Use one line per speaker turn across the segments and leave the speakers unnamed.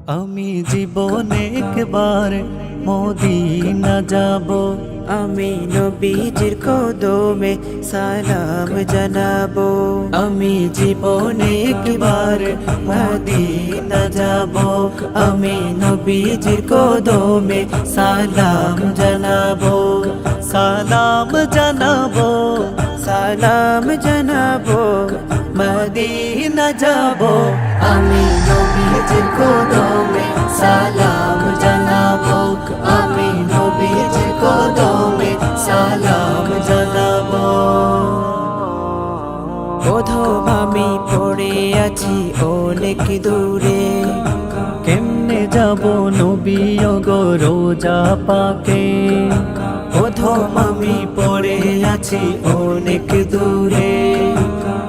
আমি জীবনে একবার মদিনা যাব,
আমি নবীজির কদমে সালাম জানাবো।
আমি জীবনে একবার মদিনা যাব, আমি নবীজির কদমে সালাম জানাবো, সালাম জানাবো,
সালাম জানাবো।
মদিনা যাব, আমি নবীজির কদমে সালাম জানাবো, আমি নবীজির কদমে সালাম জানাবো।
প্রথম আমি পড়ে আছি অনেক দূরে,
কেমনে যাব নবী গো রোজা পাকে, প্রথম আমি পড়ে আছি অনেক দূরে,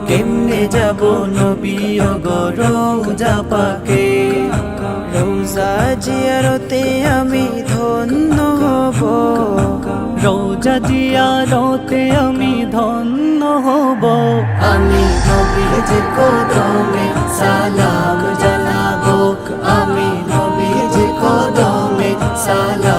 কেমনে যাব নবী গো রোজা পাকে।
রোজা জিয়ারতে আমি ধন্য হব,
রোজা জিয়ারতে আমি ধন্য হব, আমি নবীজির কদমে সালাম জানাবো, আমি নবীজির কদমে সালাম